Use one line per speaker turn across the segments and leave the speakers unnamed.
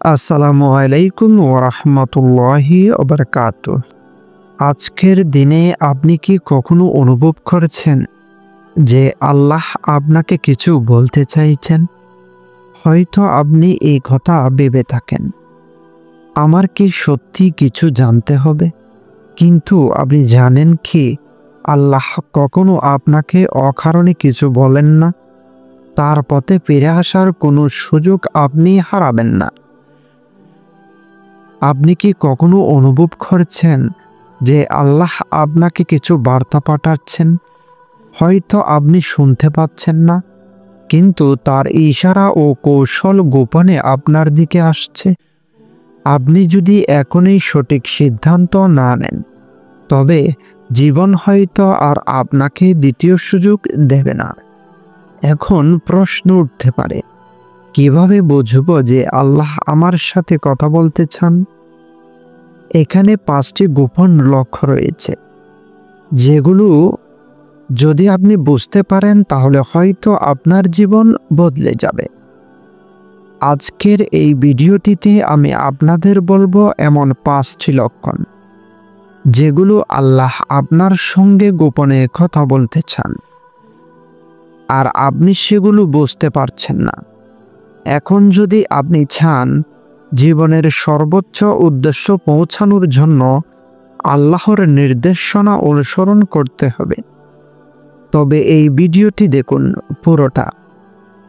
আসসালামু আলাইকুম ওয়া রাহমাতুল্লাহি ওয়া বারাকাতুহু। আজকের দিনে আপনি কি কখনো অনুভব করেছেন যে আল্লাহ আপনাকে কিছু বলতে চাইছেন? হয়তো আপনি এই কথা ভেবে থাকেন, আমার কি সত্যি কিছু জানতে হবে? কিন্তু আপনি জানেন কি, আল্লাহ কখনো আপনাকে অকারণে কিছু বলেন না। তার পথে ফিরে আসার কোনো সুযোগ আপনি হারাবেন না। আপনি কি কখনো অনুভব করেছেন যে আল্লাহ আপনাকে কিছু বার্তা পাঠাচ্ছেন? হয়তো আপনি শুনতে পাচ্ছেন না, কিন্তু তার ইশারা ও কৌশল গোপনে আপনার দিকে আসছে। আপনি যদি এখনই সঠিক সিদ্ধান্ত না নেন, তবে জীবন হয়তো আর আপনাকে দ্বিতীয় সুযোগ দেবে না। এখন প্রশ্ন উঠতে পারে, কিভাবে বুঝব যে আল্লাহ আমার সাথে কথা বলতে চান? এখানে 5টি গোপন লক্ষ্য রয়েছে, যেগুলো যদি আপনি বুঝতে পারেন তাহলে হয়তো আপনার জীবন বদলে যাবে। আজকের এই ভিডিওটিতে আমি আপনাদের বলবো এমন 5টি লক্ষণ, যেগুলো আল্লাহ আপনার সঙ্গে গোপনে কথা বলতে চান, আর আপনি সেগুলো বুঝতে পারছেন না। এখন যদি আপনি চান জীবনের সর্বোচ্চ উদ্দেশ্য পৌঁছানোর জন্য আল্লাহর নির্দেশনা অনুসরণ করতে হবে, তবে এই ভিডিওটি দেখুন পুরোটা,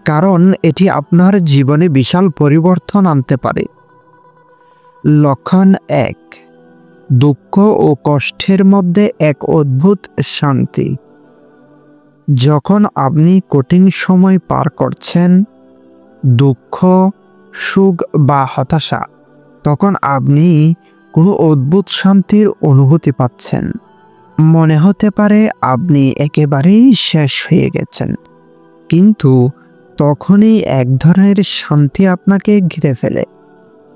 কারণ এটি আপনার জীবনে বিশাল পরিবর্তন আনতে পারে। লক্ষণ 1, দুঃখ ও কষ্টের মধ্যে এক অদ্ভুত শান্তি। যখন আপনি কঠিন সময় পার করছেন, দুঃখ, সুখ বা হতাশা, তখন আপনি কোনো অদ্ভুত শান্তির অনুভূতি পাচ্ছেন। মনে হতে পারে আপনি একেবারেই শেষ হয়ে গেছেন, কিন্তু তখনই এক ধরনের শান্তি আপনাকে ঘিরে ফেলে।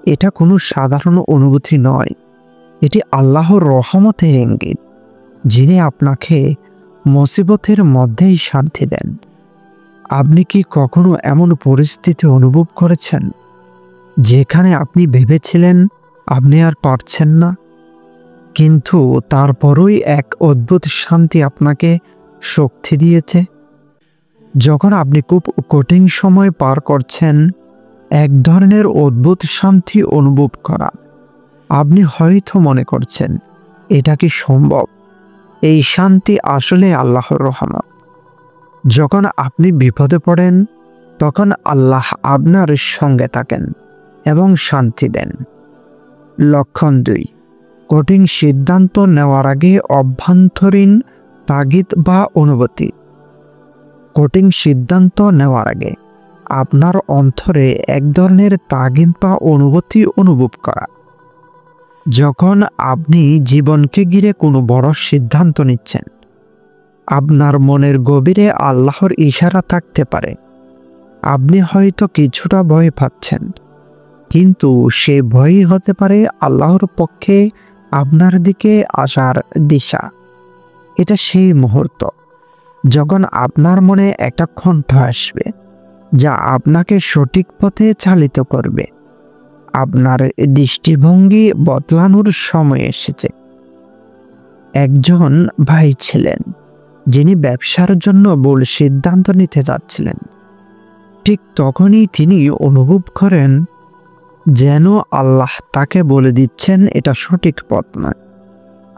এটা কোনো সাধারণ অনুভূতি নয়, এটি আল্লাহর রহমতের ইঙ্গিত, যিনি আপনাকে মুসিবতের মধ্যেই শান্তি দেন। আপনি কি কখনো এমন পরিস্থিতি অনুভব করেছেন যেখানে আপনি ভেবেছিলেন আপনি আর পারছেন না, কিন্তু তারপরই এক অদ্ভুত শান্তি আপনাকে শক্তি দিয়েছে? যখন আপনি খুব কঠিন সময় পার করছেন, এক ধরনের অদ্ভুত শান্তি অনুভব করা, আপনি হয়তো মনে করছেন এটা কি সম্ভব? এই শান্তি আসলে আল্লাহর রহমত। যখন আপনি বিপদে পড়েন, তখন আল্লাহ আপনার সঙ্গে থাকেন এবং শান্তি দেন। লক্ষণ 2, কঠিন সিদ্ধান্ত নেওয়ার আগে অভ্যন্তরীণ তাগিদ বা অনুভূতি। কঠিন সিদ্ধান্ত নেওয়ার আগে আপনার অন্তরে এক ধরনের তাগিদ বা অনুভূতি অনুভব করা। যখন আপনি জীবনকে ঘিরে কোনো বড় সিদ্ধান্ত নিচ্ছেন, আপনার মনের গভীরে আল্লাহর ইশারা থাকতে পারে। আপনি হয়তো কিছুটা ভয় পাচ্ছেন, কিন্তু সে ভয়ই হতে পারে আল্লাহর পক্ষে আপনার দিকে আসার দিশা। এটা সেই মুহূর্ত যখন আপনার মনে একটা কণ্ঠ আসবে, যা আপনাকে সঠিক পথে চালিত করবে। আপনার দৃষ্টিভঙ্গি বদলানোর সময় এসেছে। একজন ভাই ছিলেন যিনি ব্যবসার জন্য ভুল সিদ্ধান্ত নিতে যাচ্ছিলেন। ঠিক তখনই তিনি অনুভব করেন যেন আল্লাহ তাকে বলে দিচ্ছেন এটা সঠিক পথ নয়,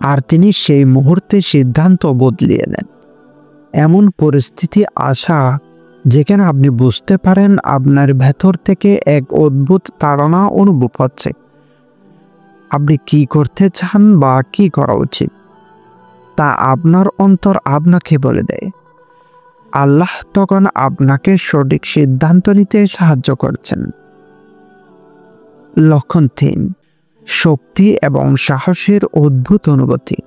আর তিনি সেই মুহূর্তে সিদ্ধান্ত বদলিয়ে নেন। এমন পরিস্থিতি আসা যেখানে আপনি বুঝতে পারেন আপনার ভেতর থেকে এক অদ্ভুত তাড়না অনুভব হচ্ছে। আপনি কি করতে চান বা কি করা উচিত, তা আপনার অন্তর আপনাকে বলে দেয়। আল্লাহ তখন আপনাকে সঠিক সিদ্ধান্ত নিতে সাহায্য করছেন। লক্ষণ 3, শক্তি এবং সাহসের অদ্ভুত অনুভূতি।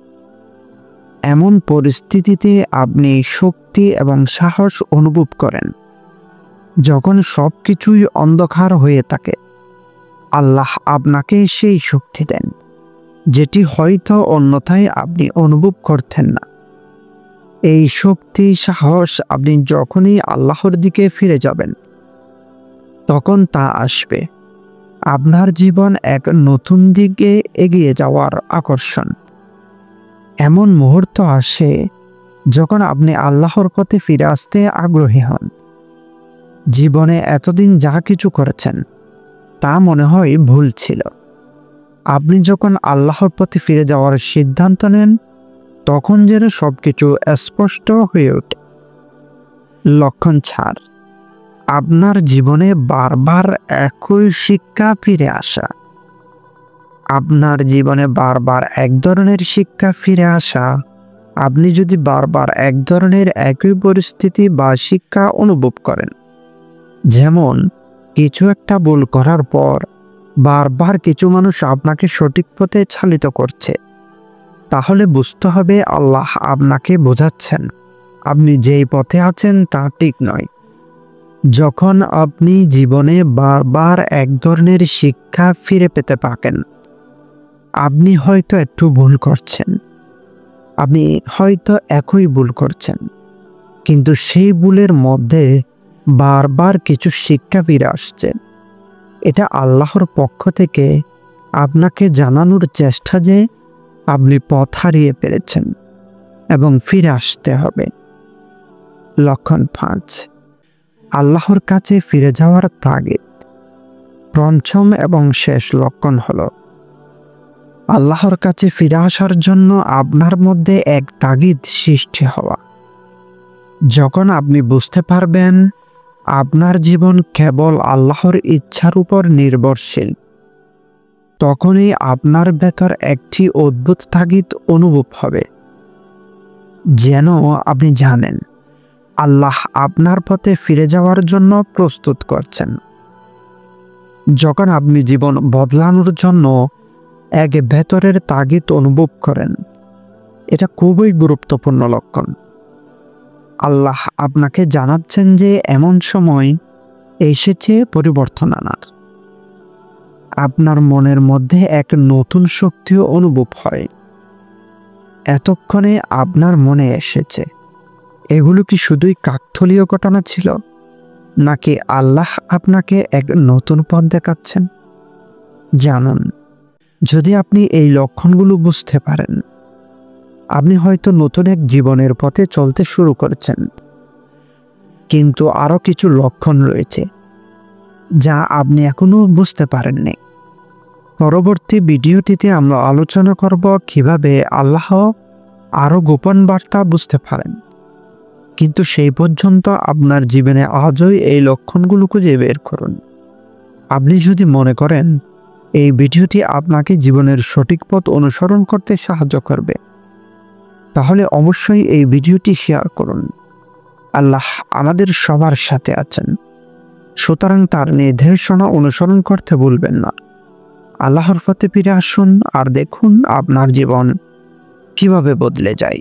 এমন পরিস্থিতিতে আপনি শক্তি এবং সাহস অনুভব করেন যখন সবকিছুই অন্ধকার হয়ে থাকে। আল্লাহ আপনাকে সেই শক্তি দেন যেটি হয়তো অন্যথায় আপনি অনুভব করতেন না। এই শক্তি সাহস আপনি যখনই আল্লাহর দিকে ফিরে যাবেন তখন তা আসবে। আপনার জীবন এক নতুন দিকে এগিয়ে যাওয়ার আকর্ষণ। এমন মুহূর্ত আসে যখন আপনি আল্লাহর পথে ফিরে আসতে আগ্রহী হন। জীবনে এতদিন যা কিছু করেছেন তা মনে হয় ভুল ছিল। আপনি যখন আল্লাহর পথে ফিরে যাওয়ার সিদ্ধান্ত নেন তখন যেন সবকিছু স্পষ্ট হয়ে ওঠে। লক্ষণ 4, আপনার জীবনে বারবার একই শিক্ষা ফিরে আসা। আপনার জীবনে বারবার এক ধরনের শিক্ষা ফিরে আসা। আপনি যদি বারবার এক ধরনের একই পরিস্থিতি বা শিক্ষা অনুভব করেন, যেমন কিছু একটা ভুল করার পর বারবার কিছু মানুষ আপনাকে সঠিক পথে চালিত করছে, তাহলে বুঝতে হবে আল্লাহ আপনাকে বোঝাচ্ছেন আপনি যেই পথে আছেন তা ঠিক নয়। যখন আপনি জীবনে বারবার এক ধরনের শিক্ষা ফিরে পেতে পারেন, আপনি হয়তো একটু ভুল করছেন, আপনি হয়তো একই ভুল করছেন, কিন্তু সেই ভুলের মধ্যে বারবার কিছু শিক্ষা ফিরে আসছে। এটা আল্লাহর পক্ষ থেকে আপনাকে জানানোর চেষ্টা যে আপনি পথ হারিয়ে ফেলেছেন এবং ফিরে আসতে হবে। লক্ষণ 5, আল্লাহর কাছে ফিরে যাওয়ার তাগিদ। পঞ্চম এবং শেষ লক্ষণ হলো আল্লাহর কাছে ফিরে আসার জন্য আপনার মধ্যে এক তাগিদ সৃষ্টি হওয়া। যখন আপনি বুঝতে পারবেন আপনার জীবন কেবল আল্লাহর ইচ্ছার উপর নির্ভরশীল, তখনই আপনার ভেতর একটি অদ্ভুত তাগিদ অনুভব হবে, যেন আপনি জানেন আল্লাহ আপনার পথে ফিরে যাওয়ার জন্য প্রস্তুত করছেন। যখন আপনি জীবন বদলানোর জন্য এক ভেতরের তাগিদ অনুভব করেন, এটা খুবই গুরুত্বপূর্ণ লক্ষণ। আল্লাহ আপনাকে জানাচ্ছেন যে এমন সময় এসেছে পরিবর্তন আনার। আপনার মনের মধ্যে এক নতুন শক্তি অনুভব হয়। এতক্ষণে আপনার মনে এসেছে এগুলো কি শুধুই কাকতালীয় ঘটনা ছিল, নাকি আল্লাহ আপনাকে এক নতুন পথ দেখাচ্ছেন? জানুন, যদি আপনি এই লক্ষণগুলো বুঝতে পারেন, আপনি হয়তো নতুন এক জীবনের পথে চলতে শুরু করেছেন। কিন্তু আরও কিছু লক্ষণ রয়েছে যা আপনি এখনো বুঝতে পারেননি। পরবর্তী ভিডিওটিতে আমরা আলোচনা করব কিভাবে আল্লাহ আরও গোপন বার্তা বুঝতে পারেন। কিন্তু সেই পর্যন্ত আপনার জীবনে আজই এই লক্ষণগুলো খুঁজে বের করুন। আপনি যদি মনে করেন এই ভিডিওটি আপনাকে জীবনের সঠিক পথ অনুসরণ করতে সাহায্য করবে, তাহলে অবশ্যই এই ভিডিওটি শেয়ার করুন। আল্লাহ আমাদের সবার সাথে আছেন, সুতরাং তার নির্দেশনা অনুসরণ করতে ভুলবেন না। আল্লাহর পথে ফিরে আসুন আর দেখুন আপনার জীবন কিভাবে বদলে যায়।